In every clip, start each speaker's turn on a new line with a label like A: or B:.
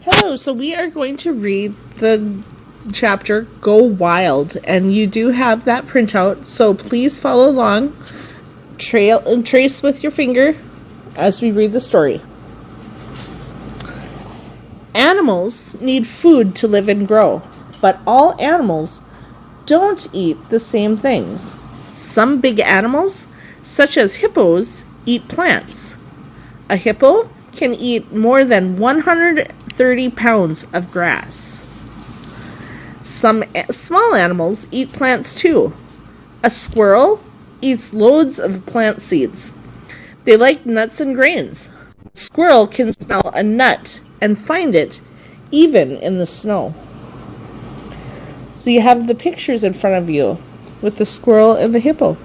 A: Hello, so we are going to read the chapter Go Wild, and you do have that printout, so please follow along, trace with your finger as we read the story. Animals need food to live and grow, but all animals don't eat the same things. Some big animals, such as hippos, eat plants. A hippo can eat more than 130 pounds of grass. Some small animals eat plants too. A squirrel eats loads of plant seeds. They like nuts and grains. A squirrel can smell a nut and find it even in the snow. So you have the pictures in front of you with the squirrel and the hippo.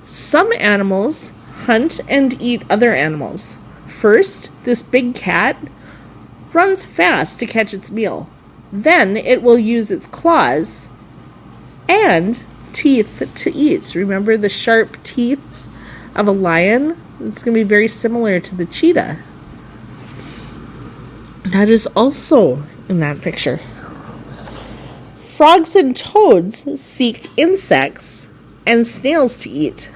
A: Some animals hunt and eat other animals. First, this big cat runs fast to catch its meal. Then it will use its claws and teeth to eat. Remember the sharp teeth of a lion? It's going to be very similar to the cheetah. That is also in that picture. Frogs and toads seek insects and snails to eat.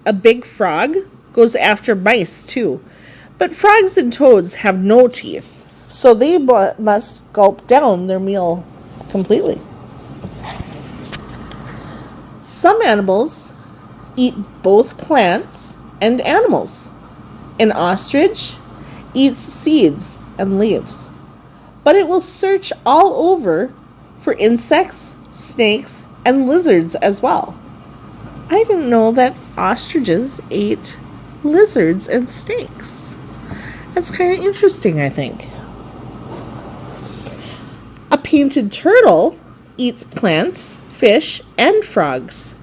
A: A big frog goes after mice too. But frogs and toads have no teeth, so they must gulp down their meal completely. Some animals eat both plants and animals. An ostrich eats seeds and leaves, but it will search all over for insects, snakes, and lizards as well. I didn't know that ostriches ate lizards and snakes. That's kind of interesting, I think. A painted turtle eats plants, fish, and frogs.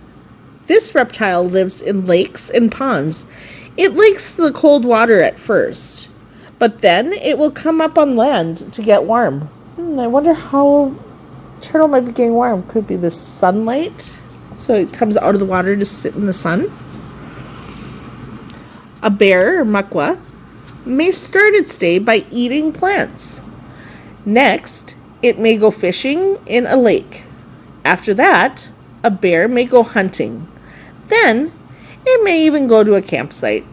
A: This reptile lives in lakes and ponds. It likes the cold water at first, but then it will come up on land to get warm. I wonder how a turtle might be getting warm. Could be the sunlight, so it comes out of the water to sit in the sun. A bear, or makwa, may start its day by eating plants. Next, it may go fishing in a lake. After that, a bear may go hunting. Then, it may even go to a campsite.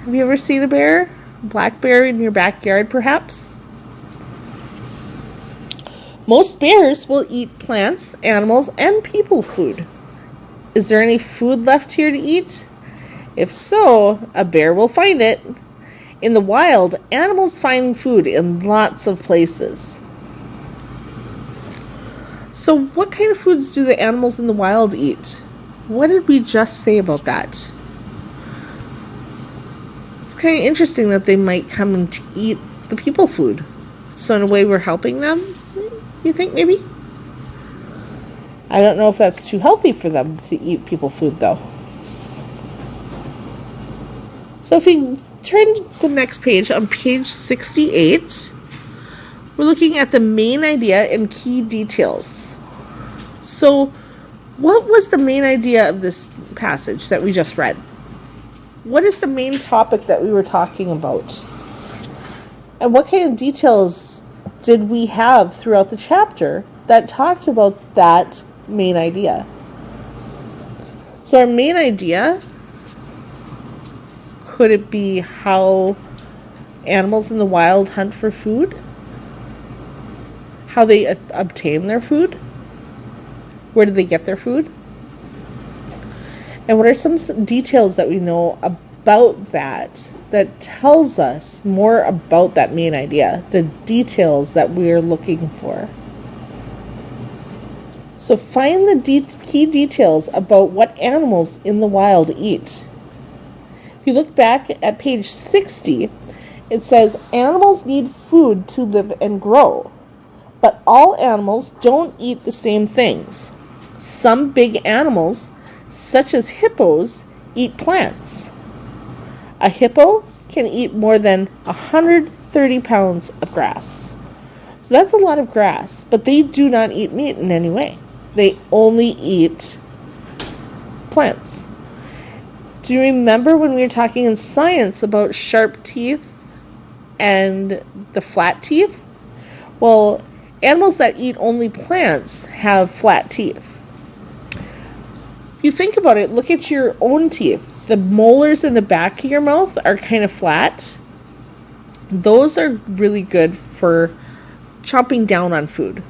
A: Have you ever seen a bear? A black bear in your backyard, perhaps? Most bears will eat plants, animals, and people food. Is there any food left here to eat? If so, a bear will find it. In the wild, animals find food in lots of places. So what kind of foods do the animals in the wild eat? What did we just say about that? It's kind of interesting that they might come and eat the people food. So in a way we're helping them, you think maybe? I don't know if that's too healthy for them to eat people food though. So if you turn to the next page, on page 68, we're looking at the main idea and key details. So what was the main idea of this passage that we just read? What is the main topic that we were talking about? And what kind of details did we have throughout the chapter that talked about that main idea? So our main idea, could it be how animals in the wild hunt for food? How they obtain their food? Where do they get their food? And what are some details that we know about that tells us more about that main idea, the details that we're looking for? So find the key details about what animals in the wild eat. If you look back at page 60, it says animals need food to live and grow, but all animals don't eat the same things. Some big animals, such as hippos, eat plants. A hippo can eat more than 130 pounds of grass. So that's a lot of grass, but they do not eat meat in any way. They only eat plants. Do you remember when we were talking in science about sharp teeth and the flat teeth? Well, animals that eat only plants have flat teeth. If you think about it, look at your own teeth. The molars in the back of your mouth are kind of flat. Those are really good for chomping down on food.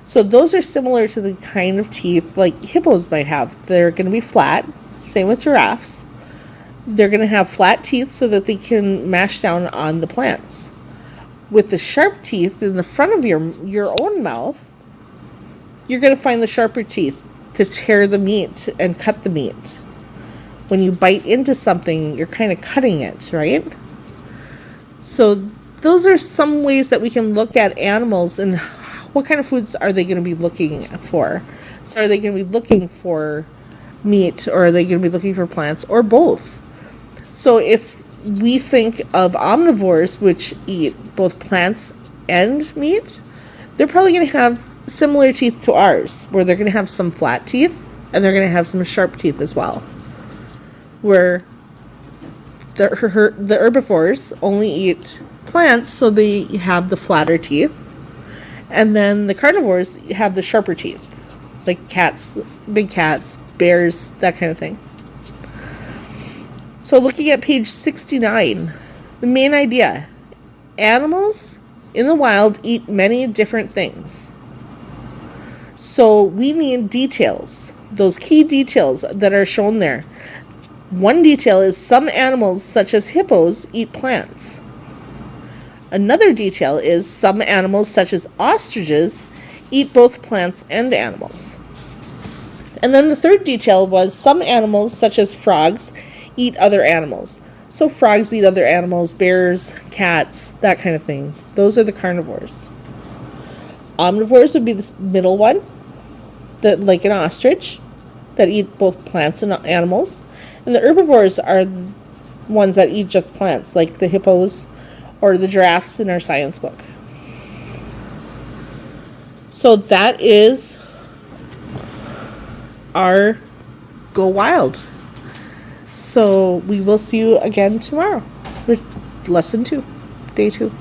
A: So those are similar to the kind of teeth like hippos might have. They're going to be flat. Same with giraffes. They're going to have flat teeth so that they can mash down on the plants. With the sharp teeth in the front of your own mouth, you're going to find the sharper teeth to tear the meat and cut the meat. When you bite into something, you're kind of cutting it, right? So those are some ways that we can look at animals and what kind of foods are they going to be looking for. So are they going to be looking for meat, or are they going to be looking for plants, or both? So if we think of omnivores, which eat both plants and meat, they're probably going to have similar teeth to ours, where they're going to have some flat teeth and they're going to have some sharp teeth as well. Where the herbivores only eat plants, so they have the flatter teeth, and then the carnivores have the sharper teeth, like cats, big cats, bears, that kind of thing. So looking at page 69, the main idea: animals in the wild eat many different things. So we need details, those key details that are shown there. One detail is some animals, such as hippos, eat plants. Another detail is some animals, such as ostriches, eat both plants and animals. And then the third detail was some animals, such as frogs, eat other animals. So frogs eat other animals, bears, cats, that kind of thing. Those are the carnivores. Omnivores would be the middle one, that like an ostrich, that eat both plants and animals. And the herbivores are ones that eat just plants, like the hippos or the giraffes in our science book. So that is our Go Wild. So we will see you again tomorrow with lesson 2, day 2.